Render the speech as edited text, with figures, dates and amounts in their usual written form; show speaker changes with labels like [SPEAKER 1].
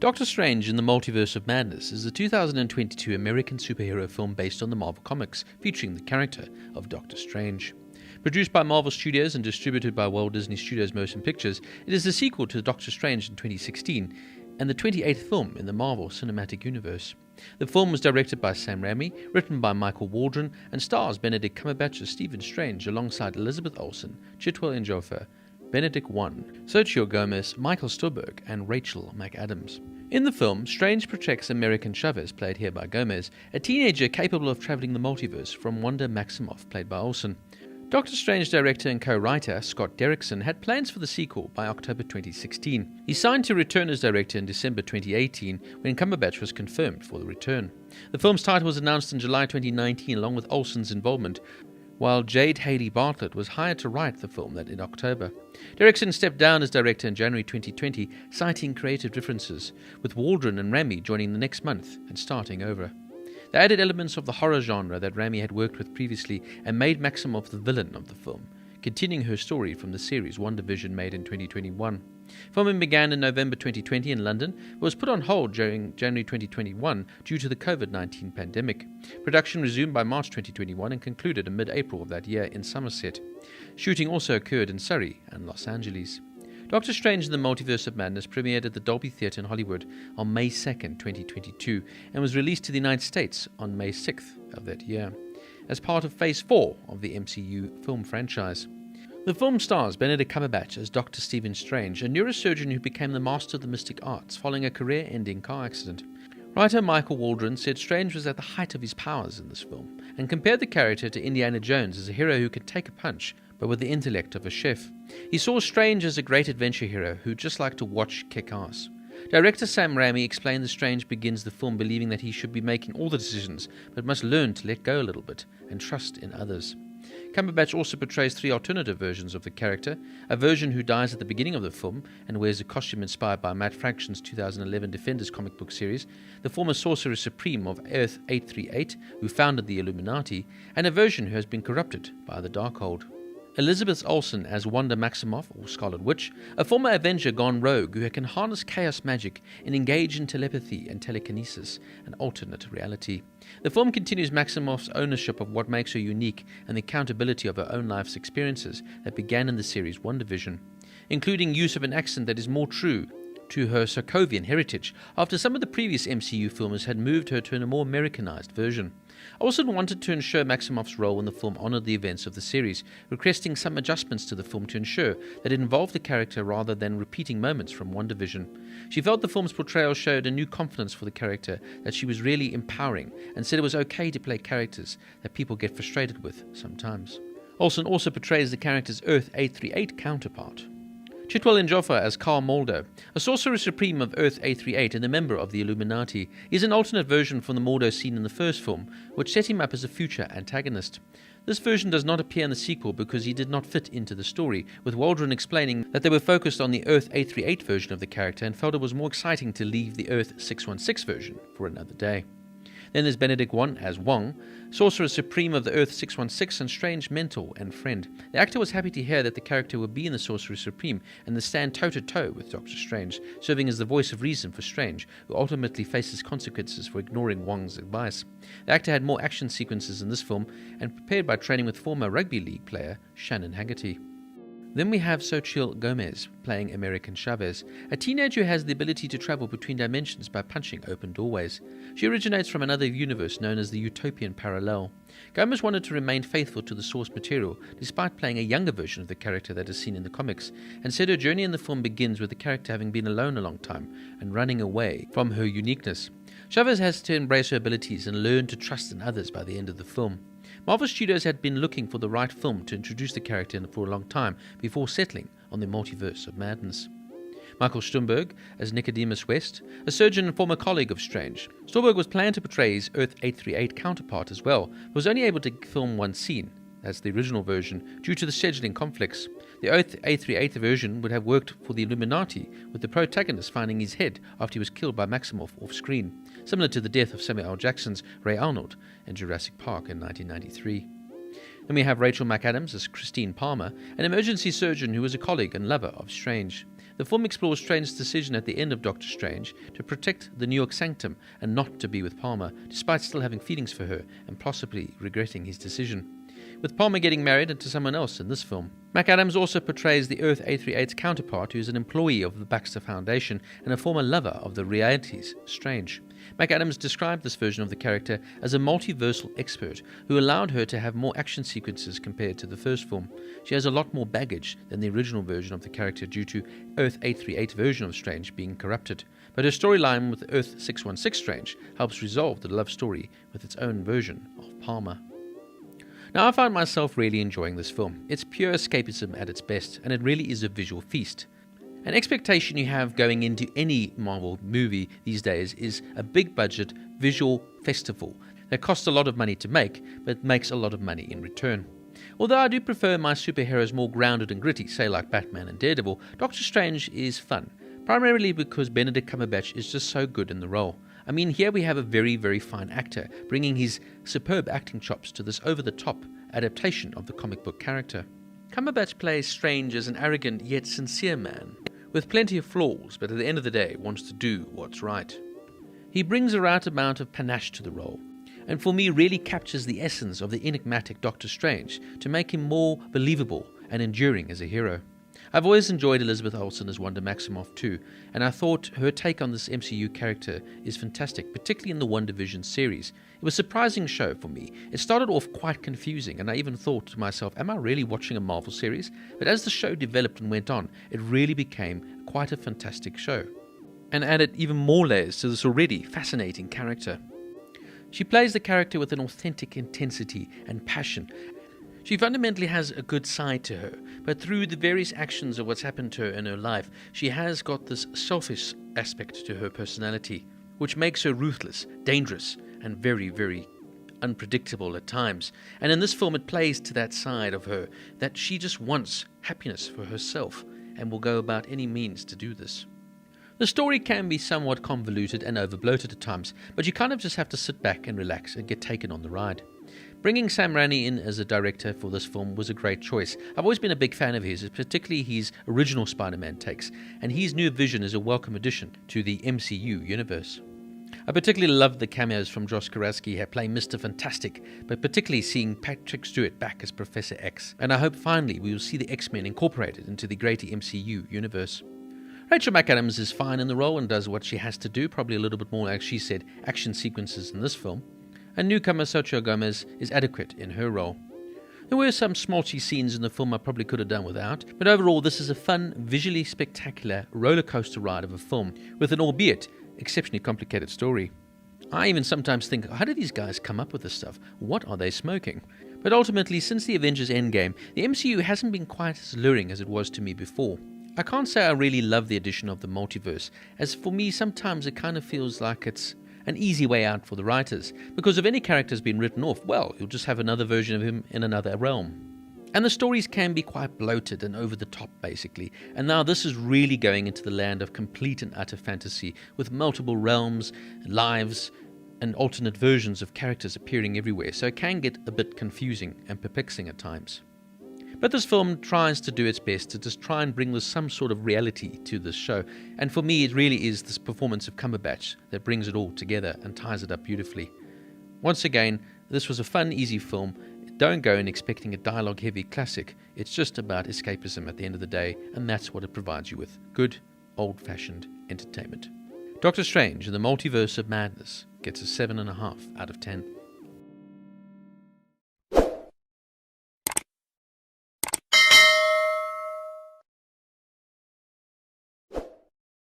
[SPEAKER 1] Doctor Strange in the Multiverse of Madness is a 2022 American superhero film based on the Marvel Comics, featuring the character of Doctor Strange. Produced by Marvel Studios and distributed by Walt Disney Studios Motion Pictures, it is the sequel to Doctor Strange in 2016 and the 28th film in the Marvel Cinematic Universe. The film was directed by Sam Raimi, written by Michael Waldron, and stars Benedict Cumberbatch as Stephen Strange alongside Elizabeth Olsen, Chiwetel Ejiofor, Benedict Wong, Xochitl Gomez, Michael Stuhlbarg, and Rachel McAdams. In the film, Strange protects America Chavez, played here by Gomez, a teenager capable of traveling the multiverse, from Wanda Maximoff, played by Olsen. Doctor Strange director and co-writer Scott Derrickson had plans for the sequel by October 2016. He signed to return as director in December 2018 when Cumberbatch was confirmed for the return. The film's title was announced in July 2019 along with Olsen's involvement, while Jade Haley Bartlett was hired to write the film that in October. Derrickson stepped down as director in January 2020, citing creative differences, with Waldron and Raimi joining the next month and starting over. They added elements of the horror genre that Raimi had worked with previously and made Maximoff the villain of the film, continuing her story from the series WandaVision made in 2021. Filming began in November 2020 in London, but was put on hold during January 2021 due to the COVID-19 pandemic. Production resumed by March 2021 and concluded in mid-April of that year in Somerset. Shooting also occurred in Surrey and Los Angeles. Doctor Strange in the Multiverse of Madness premiered at the Dolby Theatre in Hollywood on May 2nd, 2022, and was released to the United States on May 6th of that year, as part of Phase 4 of the MCU film franchise. The film stars Benedict Cumberbatch as Dr. Stephen Strange, a neurosurgeon who became the master of the mystic arts following a career-ending car accident. Writer Michael Waldron said Strange was at the height of his powers in this film, and compared the character to Indiana Jones as a hero who could take a punch, but with the intellect of a chef. He saw Strange as a great adventure hero who just liked to watch kick ass. Director Sam Raimi explained that Strange begins the film believing that he should be making all the decisions, but must learn to let go a little bit and trust in others. Cumberbatch also portrays 3 alternative versions of the character: a version who dies at the beginning of the film and wears a costume inspired by Matt Fraction's 2011 Defenders comic book series, the former Sorcerer Supreme of Earth 838 who founded the Illuminati, and a version who has been corrupted by the Darkhold. Elizabeth Olsen as Wanda Maximoff, or Scarlet Witch, a former Avenger gone rogue who can harness chaos magic and engage in telepathy and telekinesis, an alternate reality. The film continues Maximoff's ownership of what makes her unique and the accountability of her own life's experiences that began in the series WandaVision, including use of an accent that is more true to her Sokovian heritage after some of the previous MCU films had moved her to a more Americanized version. Olsen wanted to ensure Maximoff's role in the film honored the events of the series, requesting some adjustments to the film to ensure that it involved the character rather than repeating moments from WandaVision. She felt the film's portrayal showed a new confidence for the character that she was really empowering, and said it was okay to play characters that people get frustrated with sometimes. Olsen also portrays the character's Earth 838 counterpart, Chiwetel Ejiofor as Carl Mulder, a Sorcerer Supreme of Earth 838 and a member of the Illuminati. He is an alternate version from the Mulder scene in the first film, which set him up as a future antagonist. This version does not appear in the sequel because he did not fit into the story, with Waldron explaining that they were focused on the Earth 838 version of the character and felt it was more exciting to leave the Earth 616 version for another day. Then there's Benedict Wong as Wong, Sorcerer Supreme of the Earth 616 and Strange mentor and friend. The actor was happy to hear that the character would be in the Sorcerer Supreme and stand toe-to-toe with Doctor Strange, serving as the voice of reason for Strange, who ultimately faces consequences for ignoring Wong's advice. The actor had more action sequences in this film and prepared by training with former rugby league player Shannon Haggerty. Then we have Xochitl Gomez playing America Chavez, a teenager who has the ability to travel between dimensions by punching open doorways. She originates from another universe known as the Utopian Parallel. Gomez wanted to remain faithful to the source material, despite playing a younger version of the character that is seen in the comics, and said her journey in the film begins with the character having been alone a long time and running away from her uniqueness. Chavez has to embrace her abilities and learn to trust in others by the end of the film. Marvel Studios had been looking for the right film to introduce the character for a long time before settling on the Multiverse of Madness. Michael Stuhlbarg as Nicodemus West, a surgeon and former colleague of Strange. Stuhlbarg was planned to portray his Earth 838 counterpart as well, but was only able to film one scene, that's the original version, due to the scheduling conflicts. The Earth 838 version would have worked for the Illuminati, with the protagonist finding his head after he was killed by Maximoff off-screen, similar to the death of Samuel L. Jackson's Ray Arnold in Jurassic Park in 1993. Then we have Rachel McAdams as Christine Palmer, an emergency surgeon who was a colleague and lover of Strange. The film explores Strange's decision at the end of Doctor Strange to protect the New York Sanctum and not to be with Palmer, despite still having feelings for her and possibly regretting his decision, with Palmer getting married to someone else in this film. McAdams also portrays the Earth 838's counterpart, who is an employee of the Baxter Foundation and a former lover of the reality's Strange. McAdams described this version of the character as a multiversal expert who allowed her to have more action sequences compared to the first film. She has a lot more baggage than the original version of the character due to Earth 838 version of Strange being corrupted, but her storyline with Earth 616 Strange helps resolve the love story with its own version of Palmer. Now, I found myself really enjoying this film. It's pure escapism at its best, and it really is a visual feast. An expectation you have going into any Marvel movie these days is a big budget visual festival that costs a lot of money to make, but makes a lot of money in return. Although I do prefer my superheroes more grounded and gritty, say like Batman and Daredevil, Doctor Strange is fun, primarily because Benedict Cumberbatch is just so good in the role. I mean, here we have a very, very fine actor bringing his superb acting chops to this over-the-top adaptation of the comic book character. Cumberbatch plays Strange as an arrogant yet sincere man, with plenty of flaws, but at the end of the day wants to do what's right. He brings a right amount of panache to the role, and for me really captures the essence of the enigmatic Doctor Strange to make him more believable and enduring as a hero. I've always enjoyed Elizabeth Olsen as Wanda Maximoff too, and I thought her take on this MCU character is fantastic, particularly in the WandaVision series. It was a surprising show for me. It started off quite confusing, and I even thought to myself, am I really watching a Marvel series? But as the show developed and went on, it really became quite a fantastic show, and added even more layers to this already fascinating character. She plays the character with an authentic intensity and passion. She fundamentally has a good side to her, but through the various actions of what's happened to her in her life, she has got this selfish aspect to her personality, which makes her ruthless, dangerous, and very, very unpredictable at times. And in this film, it plays to that side of her, that she just wants happiness for herself and will go about any means to do this. The story can be somewhat convoluted and overbloated at times, but you kind of just have to sit back and relax and get taken on the ride. Bringing Sam Raimi in as a director for this film was a great choice. I've always been a big fan of his, particularly his original Spider-Man takes, and his new vision is a welcome addition to the MCU universe. I particularly loved the cameos from Josh Krasinski playing Mr. Fantastic, but particularly seeing Patrick Stewart back as Professor X, and I hope finally we will see the X-Men incorporated into the greater MCU universe. Rachel McAdams is fine in the role and does what she has to do, probably a little bit more, like she said, action sequences in this film. And newcomer Xochitl Gomez is adequate in her role. There were some smolchy scenes in the film I probably could have done without, but overall this is a fun, visually spectacular roller coaster ride of a film with an albeit exceptionally complicated story. I even sometimes think, how do these guys come up with this stuff? What are they smoking? But ultimately, since the Avengers Endgame, the MCU hasn't been quite as luring as it was to me before. I can't say I really love the addition of the multiverse, as for me sometimes it kind of feels like it's an easy way out for the writers, because if any character's been written off, well, you'll just have another version of him in another realm. And the stories can be quite bloated and over the top, basically, and now this is really going into the land of complete and utter fantasy, with multiple realms, lives, and alternate versions of characters appearing everywhere, so it can get a bit confusing and perplexing at times. But this film tries to do its best to just try and bring some sort of reality to this show. And for me, it really is this performance of Cumberbatch that brings it all together and ties it up beautifully. Once again, this was a fun, easy film. Don't go in expecting a dialogue-heavy classic. It's just about escapism at the end of the day, and that's what it provides you with. Good, old-fashioned entertainment. Doctor Strange and the Multiverse of Madness gets a 7.5 out of 10.